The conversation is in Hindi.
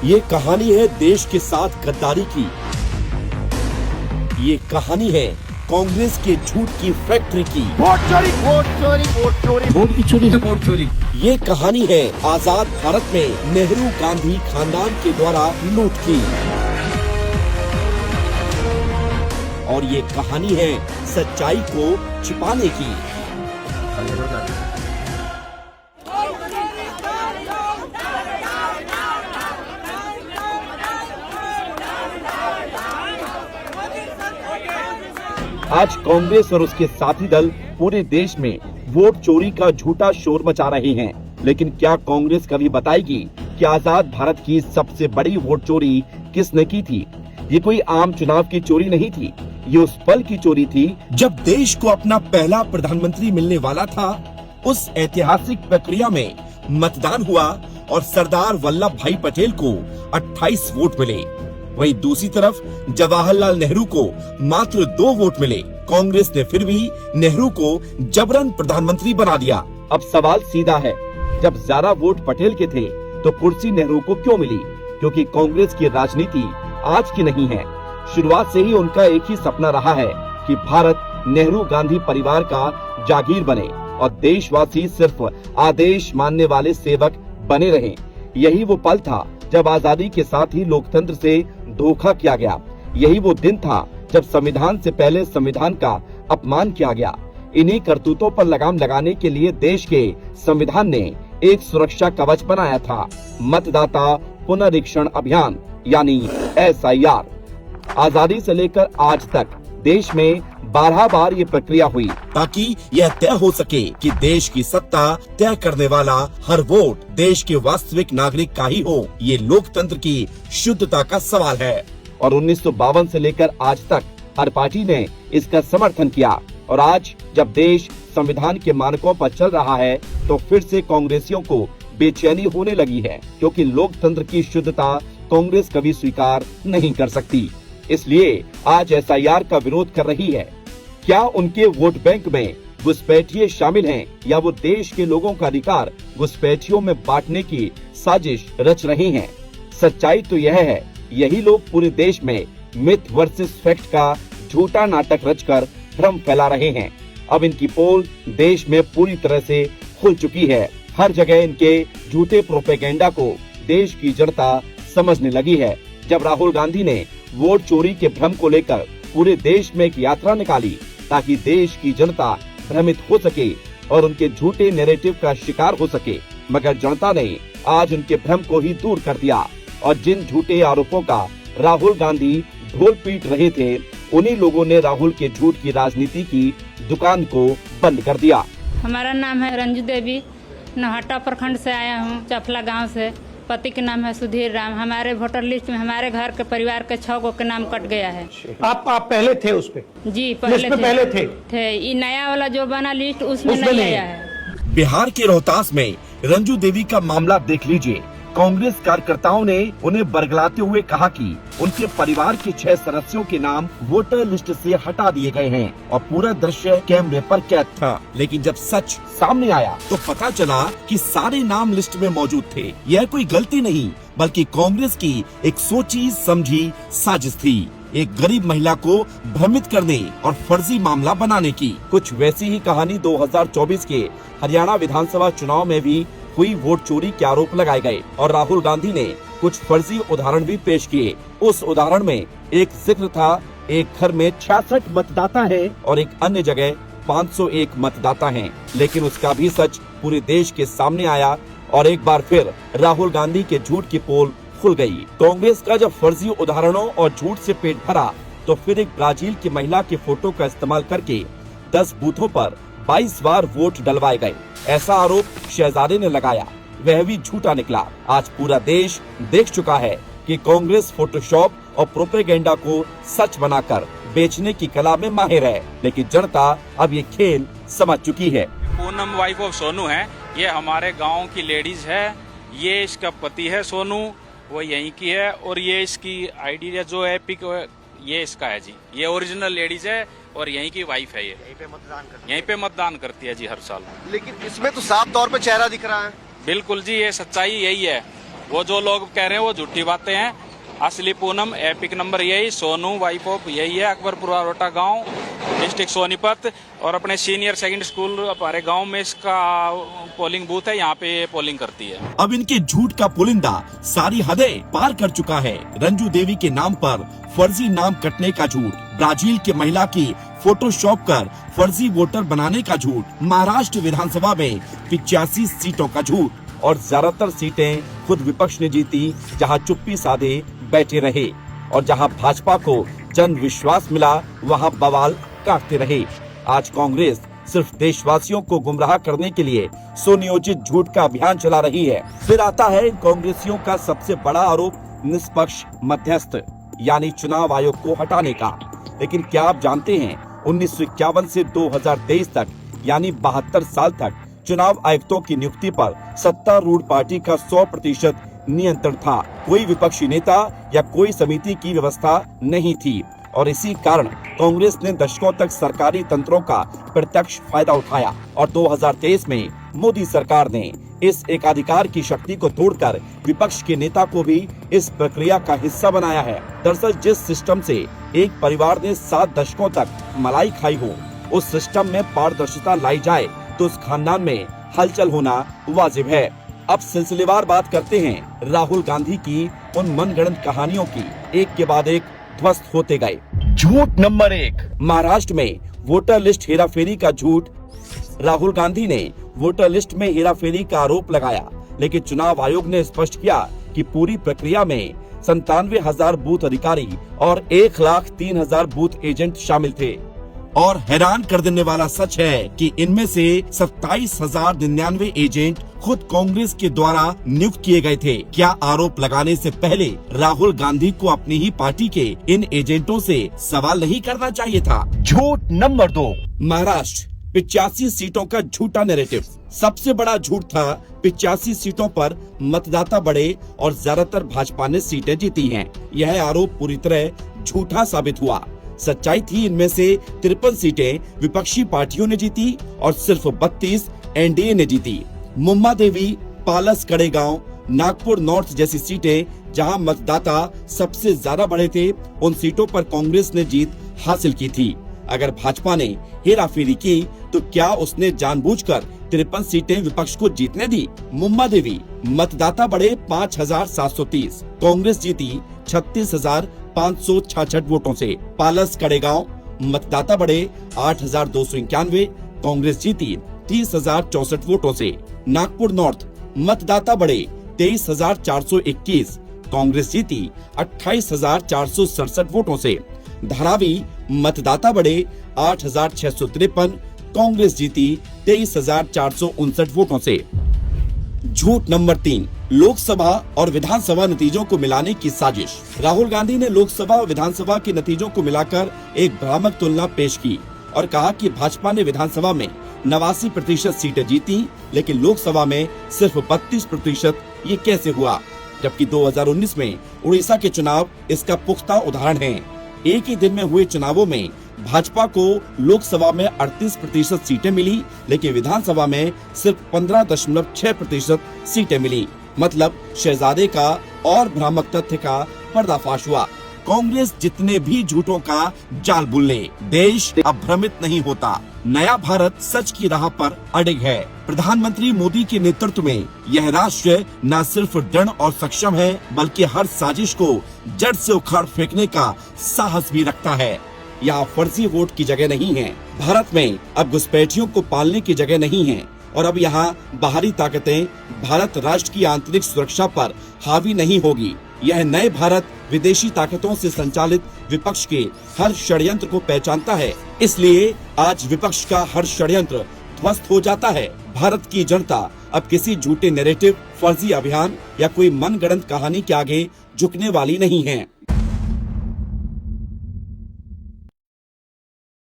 ये कहानी है देश के साथ गद्दारी की। ये कहानी है कांग्रेस के झूठ की फैक्ट्री की। वोट चोरी, वोट चोरी, वोट चोरी, वोट की चोरी, वोट चोरी। ये कहानी है आजाद भारत में नेहरू गांधी खानदान के द्वारा लूट की। और ये कहानी है सच्चाई को छिपाने की। आज कांग्रेस और उसके साथी दल पूरे देश में वोट चोरी का झूठा शोर मचा रहे हैं। लेकिन क्या कांग्रेस कभी बताएगी कि आजाद भारत की सबसे बड़ी वोट चोरी किसने की थी? ये कोई आम चुनाव की चोरी नहीं थी। ये उस पल की चोरी थी जब देश को अपना पहला प्रधानमंत्री मिलने वाला था। उस ऐतिहासिक प्रक्रिया में मतदान हुआ और सरदार वल्लभ भाई पटेल को 28 वोट मिले। वहीं दूसरी तरफ जवाहरलाल नेहरू को मात्र 2 वोट मिले। कांग्रेस ने फिर भी नेहरू को जबरन प्रधानमंत्री बना दिया। अब सवाल सीधा है, जब ज्यादा वोट पटेल के थे तो कुर्सी नेहरू को क्यों मिली? क्योंकि कांग्रेस की राजनीति आज की नहीं है। शुरुआत से ही उनका एक ही सपना रहा है कि भारत नेहरू गांधी परिवार का जागीर बने और देशवासी सिर्फ आदेश मानने वाले सेवक बने रहें। यही वो पल था जब आजादी के साथ ही लोकतंत्र से धोखा किया गया। यही वो दिन था जब संविधान से पहले संविधान का अपमान किया गया। इन्हीं करतूतों पर लगाम लगाने के लिए देश के संविधान ने एक सुरक्षा कवच बनाया था, मतदाता पुनरीक्षण अभियान यानी SIR। आजादी से लेकर आज तक देश में 12 बार ये प्रक्रिया हुई ताकि यह तय हो सके कि देश की सत्ता तय करने वाला हर वोट देश के वास्तविक नागरिक का ही हो। ये लोकतंत्र की शुद्धता का सवाल है। और 1952 से लेकर आज तक हर पार्टी ने इसका समर्थन किया। और आज जब देश संविधान के मानकों पर चल रहा है तो फिर से कांग्रेसियों को बेचैनी होने लगी है, क्योंकि लोकतंत्र की शुद्धता कांग्रेस कभी स्वीकार नहीं कर सकती। इसलिए आज SIR का विरोध कर रही है। क्या उनके वोट बैंक में घुसपैठिए शामिल हैं या वो देश के लोगों का अधिकार घुसपैठियों में बांटने की साजिश रच रहे हैं? सच्चाई तो यह है, यही लोग पूरे देश में मिथ वर्सेस फैक्ट का झूठा नाटक रचकर भ्रम फैला रहे हैं। अब इनकी पोल देश में पूरी तरह से खुल चुकी है। हर जगह इनके झूठे प्रोपेगेंडा को देश की जनता समझने लगी है। जब राहुल गांधी ने वोट चोरी के भ्रम को लेकर पूरे देश में एक यात्रा निकाली ताकि देश की जनता भ्रमित हो सके और उनके झूठे नैरेटिव का शिकार हो सके, मगर जनता ने आज उनके भ्रम को ही दूर कर दिया। और जिन झूठे आरोपों का राहुल गांधी ढोल पीट रहे थे, उन्हीं लोगों ने राहुल के झूठ की राजनीति की दुकान को बंद कर दिया। हमारा नाम है रंजू देवी, नौहट्टा प्रखंड से आया हूँ, चफला गांव से। पति के नाम है सुधीर राम। हमारे वोटर लिस्ट में हमारे घर के परिवार के 6 गो के नाम कट गया है। आप पहले थे उस पे? जी पहले थे। ये नया वाला जो बना लिस्ट उसमें नहीं आया है। बिहार के रोहतास में रंजू देवी का मामला देख लीजिए। कांग्रेस कार्यकर्ताओं ने उन्हें बरगलाते हुए कहा कि उनके परिवार के 6 सदस्यों के नाम वोटर लिस्ट से हटा दिए गए हैं और पूरा दृश्य कैमरे पर कैद था। लेकिन जब सच सामने आया तो पता चला कि सारे नाम लिस्ट में मौजूद थे। यह कोई गलती नहीं बल्कि कांग्रेस की एक सोची समझी साजिश थी, एक गरीब महिला को भ्रमित करने और फर्जी मामला बनाने की। कुछ वैसी ही कहानी 2024 के हरियाणा विधानसभा चुनाव में भी हुई। वोट चोरी के आरोप लगाए गए और राहुल गांधी ने कुछ फर्जी उदाहरण भी पेश किए। उस उदाहरण में एक जिक्र था, एक घर में 66 मतदाता हैं और एक अन्य जगह 501 मतदाता हैं। लेकिन उसका भी सच पूरे देश के सामने आया और एक बार फिर राहुल गांधी के झूठ की पोल खुल गई। कांग्रेस का जब फर्जी उदाहरणों और झूठ से पेट भरा तो फिर एक ब्राजील की महिला के फोटो का इस्तेमाल करके 10 बूथों पर 22 बार वोट डलवाए गए। ऐसा आरोप शहजादे ने लगाया, वह भी झूठा निकला। आज पूरा देश देख चुका है कि कांग्रेस फोटोशॉप और प्रोपेगेंडा को सच बनाकर बेचने की कला में माहिर है। लेकिन जनता अब ये खेल समझ चुकी है। पूनम वाइफ ऑफ सोनू है, ये हमारे गांव की लेडीज है। ये इसका पति है सोनू, वो यहीं की है। और ये इसकी आईडी जो है पिक, ये इसका है जी। ये ओरिजिनल लेडीज है और यहीं की वाइफ है। ये यहीं पे मतदान करती है जी हर साल। लेकिन इसमें तो साफ तौर पे चेहरा दिख रहा है। बिल्कुल जी, ये सच्चाई यही है। वो जो लोग कह रहे हैं वो झूठी बातें हैं। असली पूनम एपिक नंबर यही, सोनू वाइफ ऑफ यही है, अकबरपुर रोटा गांव, डिस्ट्रिक्ट सोनीपत। और अपने सीनियर सेकंडरी स्कूल हमारे गांव में इसका पोलिंग बूथ है, यहाँ पे पोलिंग करती है। अब इनके झूठ का पुलिंदा सारी हदें पार कर चुका है। रंजू देवी के नाम पर फर्जी नाम कटने का झूठ, ब्राजील के महिला की फोटोशॉप कर फर्जी वोटर बनाने का झूठ, महाराष्ट्र विधानसभा में 85 सीटों का झूठ और ज्यादातर सीटें खुद विपक्ष ने जीती, जहां चुप्पी साधे बैठे रहे और जहां भाजपा को जन विश्वास मिला वहां बवाल काटते रहे। आज कांग्रेस सिर्फ देशवासियों को गुमराह करने के लिए सुनियोजित झूठ का अभियान चला रही है। फिर आता है इन कांग्रेसियों का सबसे बड़ा आरोप निष्पक्ष मध्यस्थ यानी चुनाव आयोग को हटाने का। लेकिन क्या आप जानते हैं 1951 से 2023 तक यानी 72 साल तक चुनाव आयुक्तों की नियुक्ति पर सत्तारूढ़ पार्टी का 100% नियंत्रण था। कोई विपक्षी नेता या कोई समिति की व्यवस्था नहीं थी और इसी कारण कांग्रेस ने दशकों तक सरकारी तंत्रों का प्रत्यक्ष फायदा उठाया और 2023 में मोदी सरकार ने इस एकाधिकार की शक्ति को तोड़कर विपक्ष के नेता को भी इस प्रक्रिया का हिस्सा बनाया है। दरअसल जिस सिस्टम से एक परिवार ने 7 दशकों तक मलाई खाई हो, उस सिस्टम में पारदर्शिता लाई जाए तो उस खानदान में हलचल होना वाजिब है। अब सिलसिलेवार बात करते हैं राहुल गांधी की उन मनगढ़ंत कहानियों की, एक के बाद एक ध्वस्त होते गए। झूठ नंबर 1, महाराष्ट्र में वोटर लिस्ट हेराफेरी का झूठ। राहुल गांधी ने वोटर लिस्ट में हेराफेरी का आरोप लगाया, लेकिन चुनाव आयोग ने स्पष्ट किया कि पूरी प्रक्रिया में 97,000 बूथ अधिकारी और 1,03,000 बूथ एजेंट शामिल थे। और हैरान कर देने वाला सच है कि इनमें से 27,099 एजेंट खुद कांग्रेस के द्वारा नियुक्त किए गए थे। क्या आरोप लगाने से पहले राहुल गांधी को अपनी ही पार्टी के इन एजेंटों से सवाल नहीं करना चाहिए था? झूठ नंबर 2, महाराष्ट्र 85 सीटों का झूठा नैरेटिव। सबसे बड़ा झूठ था 85 सीटों पर मतदाता बढ़े और ज्यादातर भाजपा ने सीटें जीती हैं। यह आरोप पूरी तरह झूठा साबित हुआ। सच्चाई थी इनमें से 53 सीटें विपक्षी पार्टियों ने जीती और सिर्फ 32 एनडीए ने जीती। मुम्मा देवी, पालस कड़ेगांव, नागपुर नॉर्थ जैसी सीटें जहां मतदाता सबसे ज्यादा बढ़े थे, उन सीटों पर कांग्रेस ने जीत हासिल की थी। अगर भाजपा ने हेराफेरी की तो क्या उसने जानबूझकर 53 सीटें विपक्ष को जीतने दी? मुम्मा देवी मतदाता बढ़े 5,730, कांग्रेस जीती 36,566 वोटों से। पालस कड़ेगांव मतदाता बढ़े 8,291, कांग्रेस जीती 30,064 वोटों से। नागपुर नॉर्थ मतदाता बढ़े 23,421, कांग्रेस जीती 28,467 वोटों से। धारावी मतदाता बढ़े 8,653, कांग्रेस जीती 23,459 वोटों से। झूठ नंबर 3, लोकसभा और विधानसभा नतीजों को मिलाने की साजिश। राहुल गांधी ने लोकसभा और विधानसभा के नतीजों को मिलाकर एक भ्रामक तुलना पेश की और कहा कि भाजपा ने विधानसभा में 89% सीटें जीती, लेकिन लोकसभा में सिर्फ 32%। ये कैसे हुआ? जबकि 2019 में उड़ीसा के चुनाव इसका पुख्ता उदाहरण है। एक ही दिन में हुए चुनावों में भाजपा को लोकसभा में 38% सीटें मिली, लेकिन विधानसभा में सिर्फ 15.6% सीटें मिली। मतलब शहजादे का और भ्रामक तथ्य का पर्दाफाश हुआ। कांग्रेस जितने भी झूठों का जाल बुन ले, देश अब भ्रमित नहीं होता। नया भारत सच की राह पर अडिग है। प्रधानमंत्री मोदी के नेतृत्व में यह राष्ट्र न सिर्फ दृढ़ और सक्षम है, बल्कि हर साजिश को जड़ से उखाड़ फेंकने का साहस भी रखता है। यहाँ फर्जी वोट की जगह नहीं है। भारत में अब घुसपैठियों को पालने की जगह नहीं है और अब यहाँ बाहरी ताकतें भारत राष्ट्र की आंतरिक सुरक्षा पर हावी नहीं होगी। यह नए भारत विदेशी ताकतों से संचालित विपक्ष के हर षड्यंत्र को पहचानता है। इसलिए आज विपक्ष का हर षड्यंत्र ध्वस्त हो जाता है। भारत की जनता अब किसी झूठे नैरेटिव, फर्जी अभियान या कोई मनगढ़ंत कहानी के आगे झुकने वाली नहीं है।